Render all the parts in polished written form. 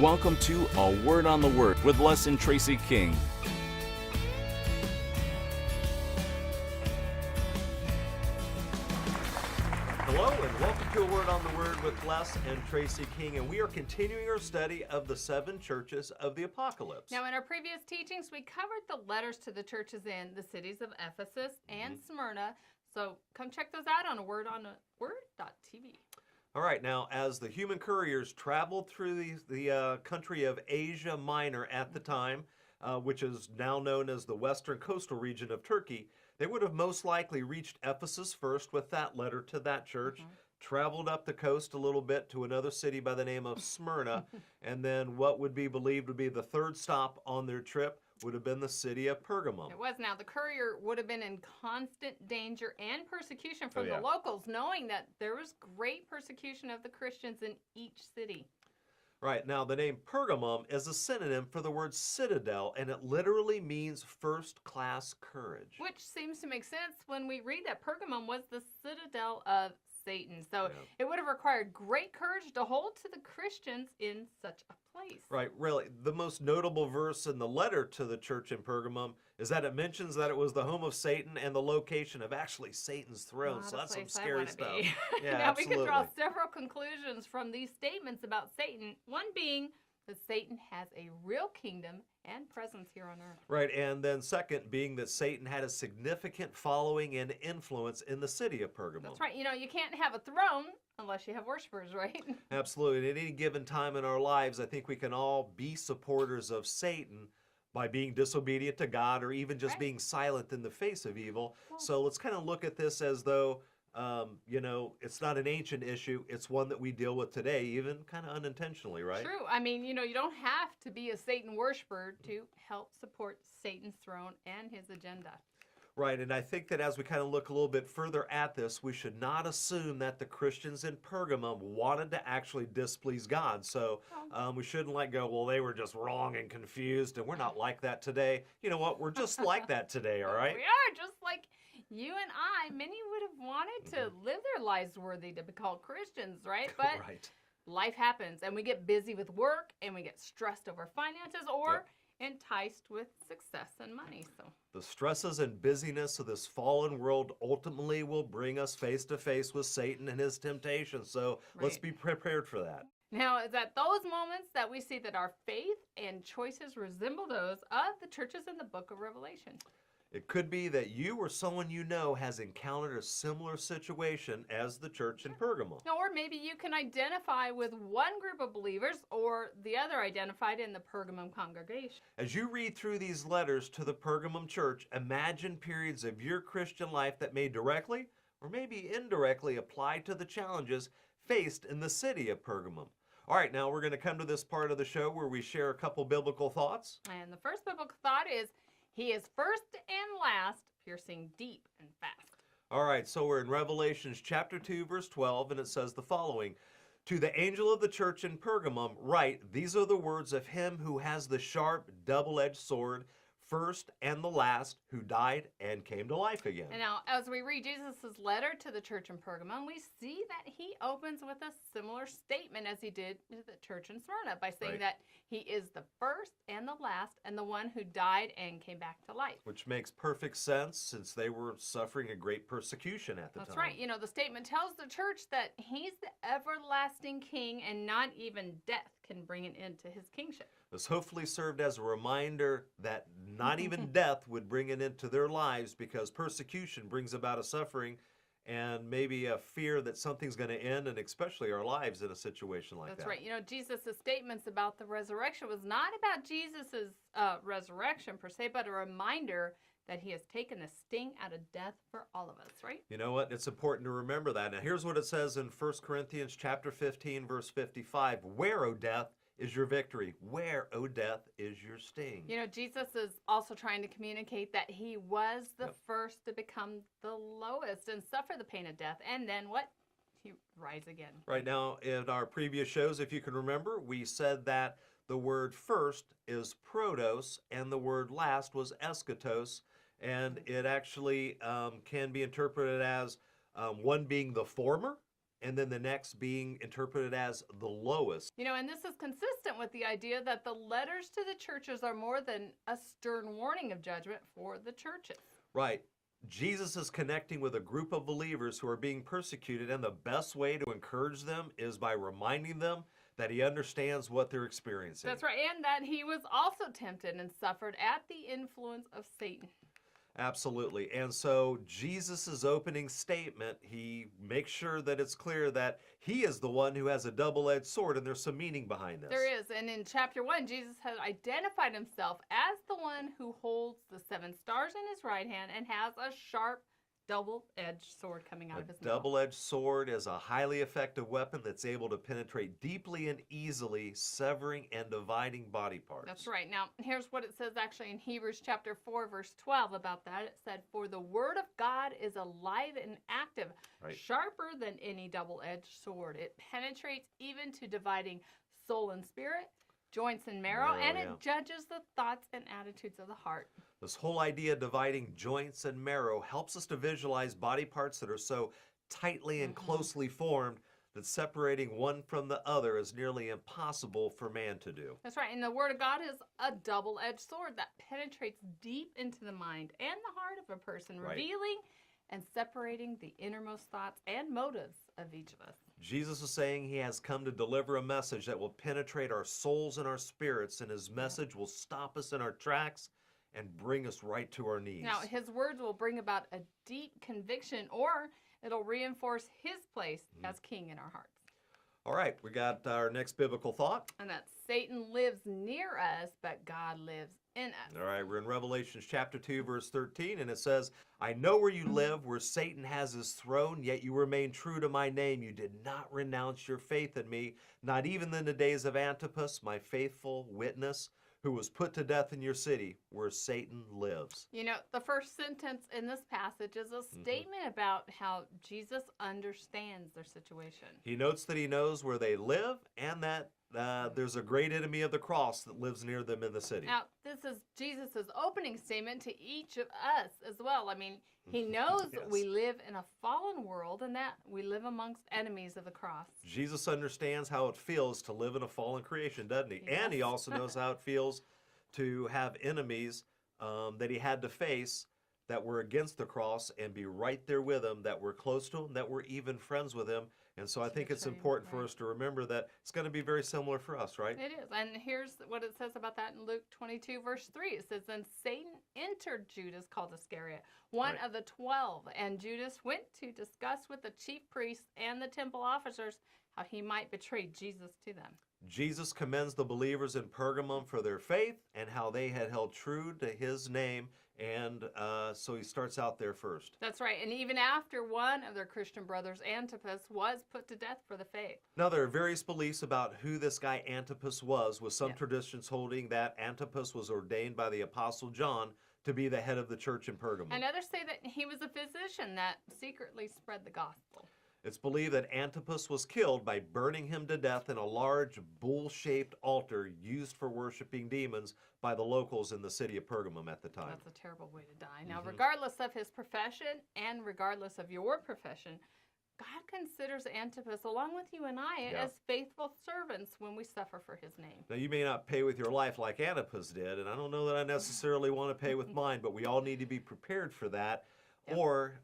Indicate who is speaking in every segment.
Speaker 1: Welcome to A Word on the Word with Les and Tracy King.
Speaker 2: Hello and welcome to A Word on the Word with Les and Tracy King, and we are continuing our study of the seven churches of the Apocalypse.
Speaker 3: Now, in our previous teachings, we covered the letters to the churches in the cities of Ephesus and Smyrna, so come check those out on awordontheword.tv.
Speaker 2: All right, now as the human couriers traveled through the country of Asia Minor at the time, which is now known as the western coastal region of Turkey, they would have most likely reached Ephesus first with that letter to that church, traveled up the coast a little bit to another city by the name of Smyrna, and then what would be believed to be the third stop on their trip would have been the city of Pergamum.
Speaker 3: It was. Now, the courier would have been in constant danger and persecution from the locals, knowing that there was great persecution of the Christians in each city.
Speaker 2: Right, now the name Pergamum is a synonym for the word citadel, and it literally means first-class courage.
Speaker 3: Which seems to make sense when we read that Pergamum was the citadel of Satan. So it would have required great courage to hold to the Christians in such a place.
Speaker 2: Right, really. The most notable verse in the letter to the church in Pergamum is that it mentions that it was the home of Satan and the location of actually Satan's throne. So that's some scary stuff. Yeah,
Speaker 3: now
Speaker 2: absolutely.
Speaker 3: We can draw several conclusions from these statements about Satan. One being that Satan has a real kingdom and presence here on earth.
Speaker 2: Right, and then second being that Satan had a significant following and influence in the city of Pergamum.
Speaker 3: That's right. You know, you can't have a throne unless you have worshipers, right?
Speaker 2: Absolutely. At any given time in our lives, I think we can all be supporters of Satan by being disobedient to God or even just being silent in the face of evil. So let's kind of look at this as though, it's not an ancient issue. It's one that we deal with today, even kind of unintentionally, right?
Speaker 3: True. I mean, you don't have to be a Satan worshiper to help support Satan's throne and his agenda.
Speaker 2: Right, and I think that as we kind of look a little bit further at this, we should not assume that the Christians in Pergamum wanted to actually displease God. So we shouldn't go, well, they were just wrong and confused, and we're not like that today. You know what? We're just like that today, all right?
Speaker 3: We are, just like you and I. Many would have wanted to live their lives worthy to be called Christians, right? But life happens, and we get busy with work, and we get stressed over finances, or enticed with success and money. So
Speaker 2: the stresses and busyness of this fallen world ultimately will bring us face to face with Satan and his temptations. So let's be prepared for that.
Speaker 3: Now, it's at those moments that we see that our faith and choices resemble those of the churches in the book of Revelation.
Speaker 2: It could be that you or someone you know has encountered a similar situation as the church in Pergamum.
Speaker 3: Or maybe you can identify with one group of believers or the other identified in the Pergamum congregation.
Speaker 2: As you read through these letters to the Pergamum church, imagine periods of your Christian life that may directly or maybe indirectly apply to the challenges faced in the city of Pergamum. All right, now we're going to come to this part of the show where we share a couple biblical thoughts.
Speaker 3: And the first biblical thought is, He is first and last, piercing deep and fast.
Speaker 2: All right, so we're in Revelations chapter 2, verse 12, and it says the following. To the angel of the church in Pergamum, write, these are the words of him who has the sharp, double-edged sword, first and the last, who died and came to life again.
Speaker 3: And now, as we read Jesus' letter to the church in Pergamum, we see that he opens with a similar statement as he did to the church in Smyrna by saying that he is the first and the last and the one who died and came back to life.
Speaker 2: Which makes perfect sense since they were suffering a great persecution at the time.
Speaker 3: That's right. You know, the statement tells the church that he's the everlasting king and not even death can bring an end to his kingship.
Speaker 2: This hopefully served as a reminder that not even death would bring an end to their lives, because persecution brings about a suffering and maybe a fear that something's going to end, and especially our lives in a situation like that.
Speaker 3: That's right. You know, Jesus' statements about the resurrection was not about Jesus' resurrection per se, but a reminder that he has taken the sting out of death for all of us, right?
Speaker 2: You know what? It's important to remember that. Now, here's what it says in 1 Corinthians chapter 15, verse 55. Where, O death, is your victory? Where, O death, is your sting?
Speaker 3: You know, Jesus is also trying to communicate that he was the first to become the lowest and suffer the pain of death. And then what? He rise again. Right
Speaker 2: now, in our previous shows, if you can remember, we said that the word first is protos and the word last was eschatos. And it actually can be interpreted as one being the former and then the next being interpreted as the lowest.
Speaker 3: And this is consistent with the idea that the letters to the churches are more than a stern warning of judgment for the churches.
Speaker 2: Right. Jesus is connecting with a group of believers who are being persecuted, and the best way to encourage them is by reminding them that he understands what they're experiencing.
Speaker 3: That's right, and that he was also tempted and suffered at the influence of Satan.
Speaker 2: Absolutely. And so Jesus' opening statement, he makes sure that it's clear that he is the one who has a double-edged sword, and there's some meaning behind this.
Speaker 3: There is. And in chapter 1, Jesus has identified himself as the one who holds the 7 stars in his right hand and has a sharp, double-edged sword coming out of his mouth.
Speaker 2: A double-edged sword is a highly effective weapon that's able to penetrate deeply and easily, severing and dividing body parts.
Speaker 3: That's right. Now, here's what it says actually in Hebrews chapter 4, verse 12 about that. It said, "For the word of God is alive and active, sharper than any double-edged sword. It penetrates even to dividing soul and spirit, joints and marrow, and it judges the thoughts and attitudes of the heart."
Speaker 2: This whole idea of dividing joints and marrow helps us to visualize body parts that are so tightly and closely formed that separating one from the other is nearly impossible for man to do.
Speaker 3: That's right. And the Word of God is a double-edged sword that penetrates deep into the mind and the heart of a person, revealing and separating the innermost thoughts and motives of each of us.
Speaker 2: Jesus is saying he has come to deliver a message that will penetrate our souls and our spirits, and his message will stop us in our tracks and bring us right to our knees.
Speaker 3: Now, his words will bring about a deep conviction, or it'll reinforce his place as king in our hearts.
Speaker 2: All right, we got our next biblical thought.
Speaker 3: And that Satan lives near us, but God lives in us.
Speaker 2: All right, we're in Revelation chapter 2, verse 13, and it says, "I know where you live, where Satan has his throne, yet you remain true to my name. You did not renounce your faith in me, not even in the days of Antipas, my faithful witness, who was put to death in your city, where Satan lives."
Speaker 3: The first sentence in this passage is a statement about how Jesus understands their situation.
Speaker 2: He notes that he knows where they live, and that there's a great enemy of the cross that lives near them in the city.
Speaker 3: Now, this is Jesus' opening statement to each of us as well. I mean, he knows that we live in a fallen world and that we live amongst enemies of the cross.
Speaker 2: Jesus understands how it feels to live in a fallen creation, doesn't he?
Speaker 3: Yes.
Speaker 2: And he also knows how it feels to have enemies that he had to face that were against the cross and be right there with him, that were close to him, that were even friends with him. And so I think it's important for us to remember that it's going to be very similar for us, right?
Speaker 3: It is. And here's what it says about that in Luke 22, verse 3. It says, "Then Satan entered Judas, called Iscariot, one of the 12. And Judas went to discuss with the chief priests and the temple officers how he might betray Jesus to them."
Speaker 2: Jesus commends the believers in Pergamum for their faith and how they had held true to his name. And so he starts out there first.
Speaker 3: That's right. And even after one of their Christian brothers, Antipas, was put to death for the faith.
Speaker 2: Now, there are various beliefs about who this guy Antipas was, with some traditions holding that Antipas was ordained by the Apostle John to be the head of the church in Pergamum.
Speaker 3: And others say that he was a physician that secretly spread the gospel.
Speaker 2: It's believed that Antipas was killed by burning him to death in a large bull-shaped altar used for worshiping demons by the locals in the city of Pergamum at the time.
Speaker 3: That's a terrible way to die. Now, regardless of his profession and regardless of your profession, God considers Antipas, along with you and I, as faithful servants when we suffer for his name.
Speaker 2: Now, you may not pay with your life like Antipas did, and I don't know that I necessarily want to pay with mine, but we all need to be prepared for that. Or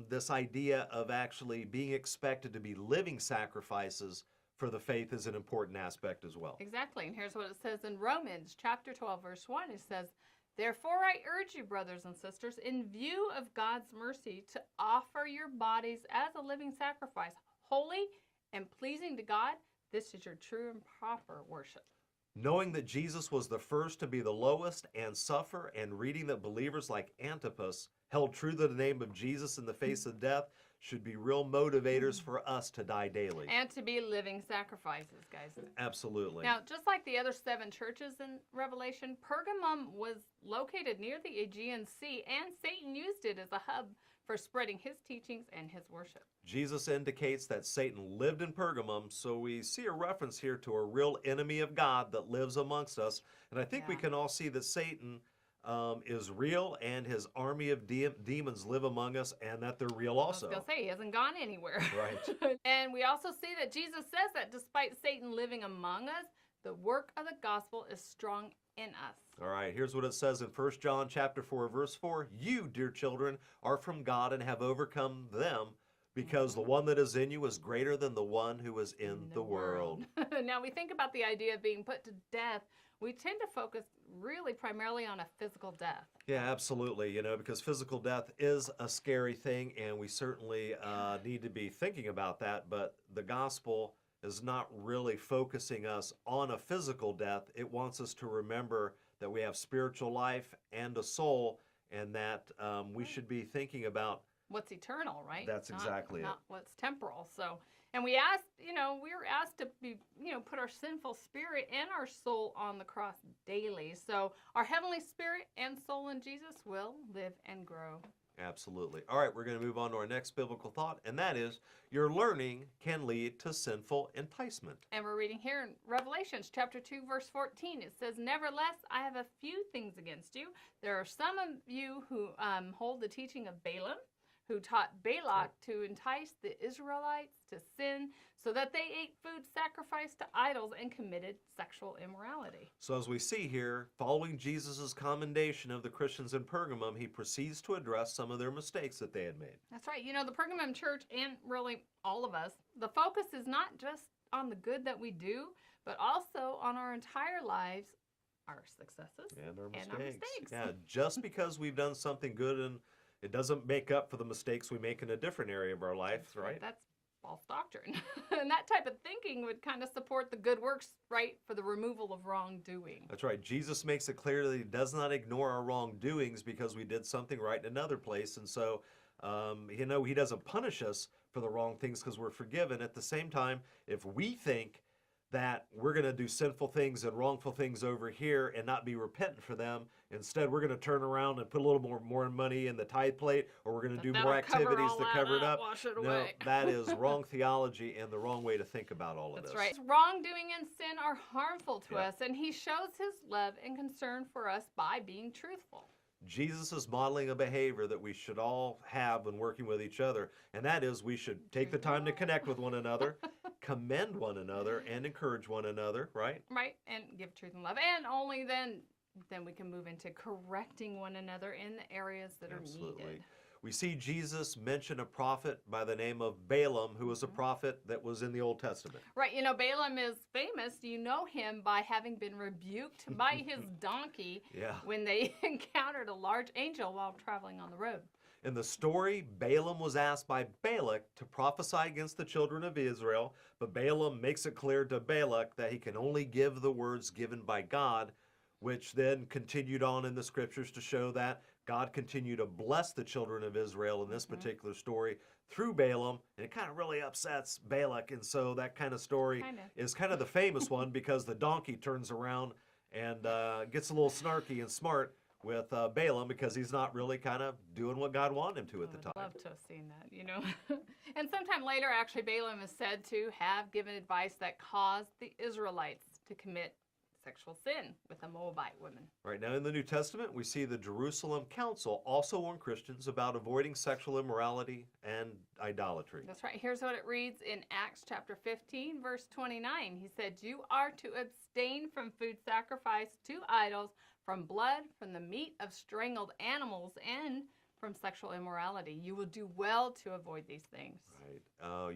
Speaker 2: this idea of actually being expected to be living sacrifices for the faith is an important aspect as well.
Speaker 3: Exactly. And here's what it says in Romans chapter 12, verse 1. It says, "Therefore I urge you, brothers and sisters, in view of God's mercy, to offer your bodies as a living sacrifice, holy and pleasing to God. This is your true and proper worship."
Speaker 2: Knowing that Jesus was the first to be the lowest and suffer, and reading that believers like Antipas held true to the name of Jesus in the face of death should be real motivators for us to die daily.
Speaker 3: And to be living sacrifices, guys.
Speaker 2: Absolutely.
Speaker 3: Now, just like the other 7 churches in Revelation, Pergamum was located near the Aegean Sea, and Satan used it as a hub for spreading his teachings and his worship.
Speaker 2: Jesus indicates that Satan lived in Pergamum, so we see a reference here to a real enemy of God that lives amongst us. And I think we can all see that Satan is real, and his army of demons live among us, and that they're real also.
Speaker 3: I was going to say, he hasn't gone anywhere.
Speaker 2: Right.
Speaker 3: And we also see that Jesus says that despite Satan living among us, the work of the gospel is strong in us.
Speaker 2: All right, here's what it says in 1 John chapter 4, verse 4. You, dear children, are from God and have overcome them, because the one that is in you is greater than the one who is in the world.
Speaker 3: Now, we think about the idea of being put to death. We tend to focus really primarily on a physical death.
Speaker 2: Yeah, absolutely. Because physical death is a scary thing, and we certainly need to be thinking about that. But the gospel is not really focusing us on a physical death. It wants us to remember that we have spiritual life and a soul, and that we should be thinking about
Speaker 3: what's eternal, right?
Speaker 2: That's exactly it.
Speaker 3: Not what's temporal. So, and we asked, we were asked to be, put our sinful spirit and our soul on the cross daily. So our heavenly spirit and soul in Jesus will live and grow.
Speaker 2: Absolutely. All right, we're going to move on to our next biblical thought, and that is, your learning can lead to sinful enticement.
Speaker 3: And we're reading here in Revelations chapter 2, verse 14. It says, nevertheless, I have a few things against you. There are some of you who hold the teaching of Balaam, who taught Balak to entice the Israelites to sin so that they ate food sacrificed to idols and committed sexual immorality.
Speaker 2: So as we see here, following Jesus' commendation of the Christians in Pergamum, he proceeds to address some of their mistakes that they had made.
Speaker 3: That's right. The Pergamum church, and really all of us, the focus is not just on the good that we do, but also on our entire lives, our successes
Speaker 2: and our mistakes.
Speaker 3: And our mistakes.
Speaker 2: Yeah, just because we've done something good, and it doesn't make up for the mistakes we make in a different area of our life, right?
Speaker 3: That's false doctrine. And that type of thinking would kind of support the good works, right, for the removal of wrongdoing.
Speaker 2: That's right. Jesus makes it clear that he does not ignore our wrongdoings because we did something right in another place. And so, he doesn't punish us for the wrong things because we're forgiven. At the same time, if we think that we're going to do sinful things and wrongful things over here and not be repentant for them, instead we're going to turn around and put a little more money in the tithe plate, or we're going to do more activities to cover it up.
Speaker 3: Wash it
Speaker 2: No,
Speaker 3: away.
Speaker 2: that is wrong theology and the wrong way to think about all of this.
Speaker 3: That's right. Wrongdoing and sin are harmful to
Speaker 2: Yeah.
Speaker 3: us, and he shows his love and concern for us by being truthful.
Speaker 2: Jesus is modeling a behavior that we should all have when working with each other, and that is we should take the time to connect with one another, commend one another, and encourage one another, right?
Speaker 3: Right, and give truth and love. And only then we can move into correcting one another in the areas that
Speaker 2: Absolutely.
Speaker 3: are needed.
Speaker 2: We see Jesus mention a prophet by the name of Balaam, who was a prophet that was in the Old Testament.
Speaker 3: Right, Balaam is famous. You know him by having been rebuked by his donkey when they encountered a large angel while traveling on the road.
Speaker 2: In the story, Balaam was asked by Balak to prophesy against the children of Israel, but Balaam makes it clear to Balak that he can only give the words given by God, which then continued on in the scriptures to show that God continued to bless the children of Israel in this particular story through Balaam, and it kind of really upsets Balak, and so that kind of story is kind of the famous one because the donkey turns around and gets a little snarky and smart with Balaam because he's not really kind of doing what God wanted him to at the time.
Speaker 3: I'd love to have seen that, And sometime later, actually, Balaam is said to have given advice that caused the Israelites to commit sexual sin with a Moabite woman.
Speaker 2: Right now in the New Testament, we see the Jerusalem Council also warn Christians about avoiding sexual immorality and idolatry.
Speaker 3: That's right. Here's what it reads in Acts chapter 15, verse 29. He said, you are to abstain from food sacrificed to idols, from blood, from the meat of strangled animals, and from sexual immorality. You will do well to avoid these things.
Speaker 2: Right.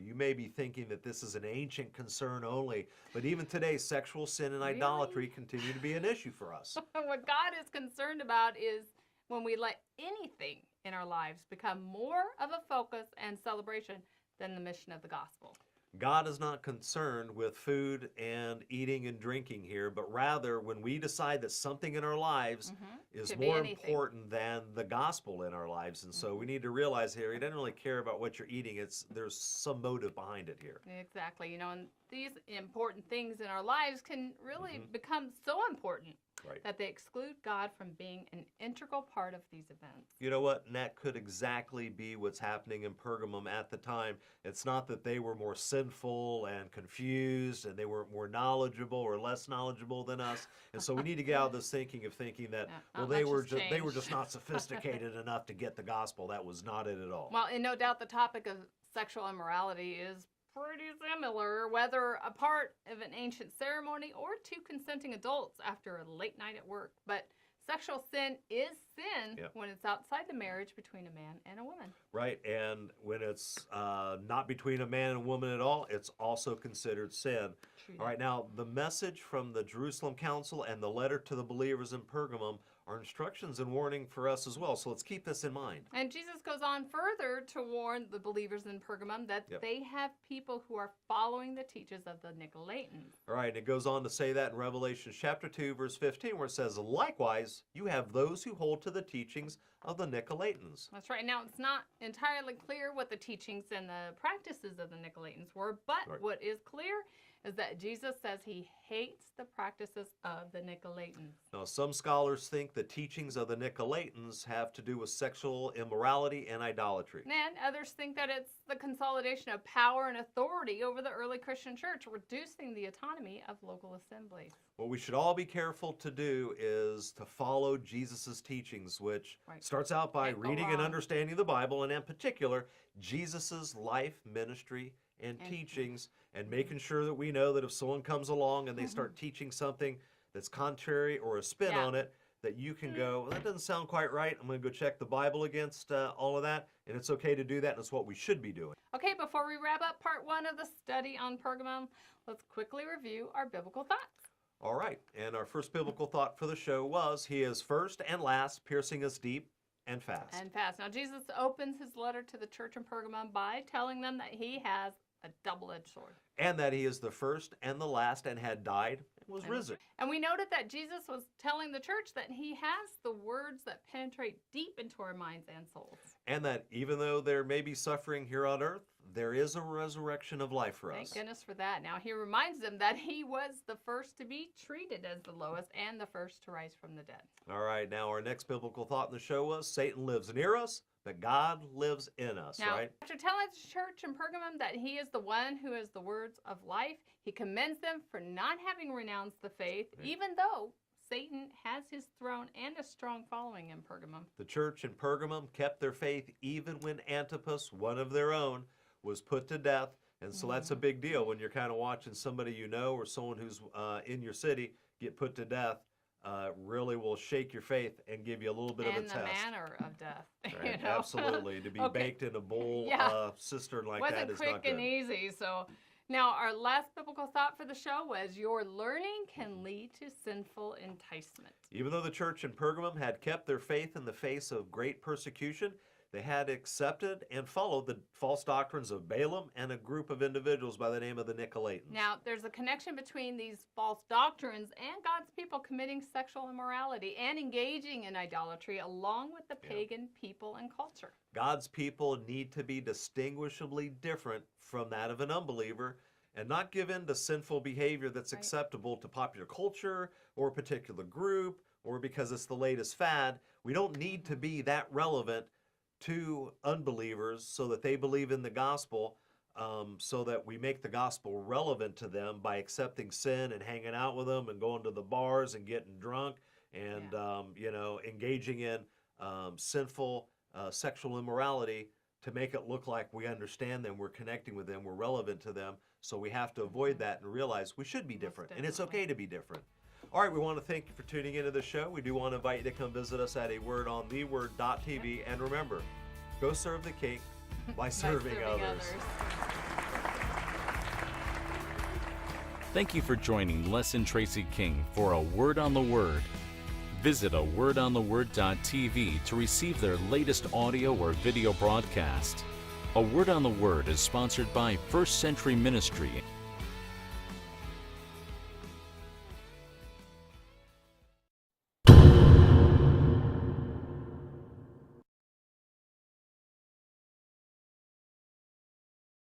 Speaker 2: You may be thinking that this is an ancient concern only, but even today, sexual sin and idolatry continue to be an issue for us.
Speaker 3: What God is concerned about is when we let anything in our lives become more of a focus and celebration than the mission of the gospel.
Speaker 2: God is not concerned with food and eating and drinking here, but rather when we decide that something in our lives is more important than the gospel in our lives. And so we need to realize here, he doesn't really care about what you're eating. There's some motive behind it here.
Speaker 3: Exactly. And these important things in our lives can really become so important.
Speaker 2: Right.
Speaker 3: that they exclude God from being an integral part of these events.
Speaker 2: You know what? And that could exactly be what's happening in Pergamum at the time. It's not that they were more sinful and confused and they were more knowledgeable or less knowledgeable than us. And so we need to get out of this thinking that, well, they were just not sophisticated enough to get the gospel. That was not it at all.
Speaker 3: Well, and no doubt the topic of sexual immorality is pretty similar, whether a part of an ancient ceremony or two consenting adults after a late night at work. But sexual sin is sin when it's outside the marriage between a man and a woman.
Speaker 2: Right, and when it's not between a man and a woman at all, it's also considered sin.
Speaker 3: True.
Speaker 2: All right, now the message from the Jerusalem Council and the letter to the believers in Pergamum are instructions and warning for us as well. So let's keep this in mind.
Speaker 3: And Jesus goes on further to warn the believers in Pergamum that they have people who are following the teachings of the Nicolaitans.
Speaker 2: All right, and it goes on to say that in Revelation chapter 2, verse 15, where it says, likewise, you have those who hold to the teachings of the Nicolaitans.
Speaker 3: That's right. Now, it's not entirely clear what the teachings and the practices of the Nicolaitans were, but what is clear is that Jesus says he hates the practices of the Nicolaitans.
Speaker 2: Now, some scholars think the teachings of the Nicolaitans have to do with sexual immorality and idolatry.
Speaker 3: And others think that it's the consolidation of power and authority over the early Christian church, reducing the autonomy of local assemblies.
Speaker 2: What we should all be careful to do is to follow Jesus' teachings, which starts out by reading and understanding the Bible, and in particular, Jesus' life, ministry, and teachings, and making sure that we know that if someone comes along and they start teaching something that's contrary or a spin on it, that you can go, well, that doesn't sound quite right. I'm going to go check the Bible against all of that, and it's okay to do that, and it's what we should be doing.
Speaker 3: Okay, before we wrap up part 1 of the study on Pergamum, let's quickly review our biblical thoughts.
Speaker 2: All right, and our first biblical thought for the show was, he is first and last, piercing us deep and fast.
Speaker 3: And fast. Now, Jesus opens his letter to the church in Pergamum by telling them that he has a double-edged sword.
Speaker 2: And that he is the first and the last and had died and was risen.
Speaker 3: And we noted that Jesus was telling the church that he has the words that penetrate deep into our minds and souls.
Speaker 2: And that even though there may be suffering here on earth, there is a resurrection of life for us.
Speaker 3: Thank goodness for that. Now, he reminds them that he was the first to be treated as the lowest and the first to rise from the dead.
Speaker 2: All right, now our next biblical thought in the show was, Satan lives near us, but God lives in us,
Speaker 3: now,
Speaker 2: right?
Speaker 3: After telling the church in Pergamum that he is the one who has the words of life, he commends them for not having renounced the faith, even though Satan has his throne and a strong following in Pergamum.
Speaker 2: The church in Pergamum kept their faith even when Antipas, one of their own, was put to death. And so that's a big deal when you're kind of watching somebody you know or someone who's in your city get put to death. Really will shake your faith and give you a little bit of a test.
Speaker 3: And the manner of death.
Speaker 2: Right,
Speaker 3: You know?
Speaker 2: absolutely. To be baked in a bowl cistern like that is not good.
Speaker 3: Wasn't quick and easy. So now our last biblical thought for the show was, your learning can lead to sinful enticement.
Speaker 2: Even though the church in Pergamum had kept their faith in the face of great persecution, they had accepted and followed the false doctrines of Balaam and a group of individuals by the name of the Nicolaitans.
Speaker 3: Now, there's a connection between these false doctrines and God's people committing sexual immorality and engaging in idolatry along with the pagan people and culture.
Speaker 2: God's people need to be distinguishably different from that of an unbeliever and not give in to sinful behavior that's acceptable to popular culture or a particular group or because it's the latest fad. We don't need to be that relevant to unbelievers so that they believe in the gospel, so that we make the gospel relevant to them by accepting sin and hanging out with them and going to the bars and getting drunk and engaging in sinful sexual immorality to make it look like we understand them, we're connecting with them, we're relevant to them. So we have to avoid that and realize we should be different, and it's okay to be different. All right, we want to thank you for tuning into the show. We do want to invite you to come visit us at awordontheword.tv. And remember, go serve the King by serving others.
Speaker 1: Thank you for joining Les and Tracy King for A Word on the Word. Visit awordontheword.tv to receive their latest audio or video broadcast. A Word on the Word is sponsored by First Century Ministry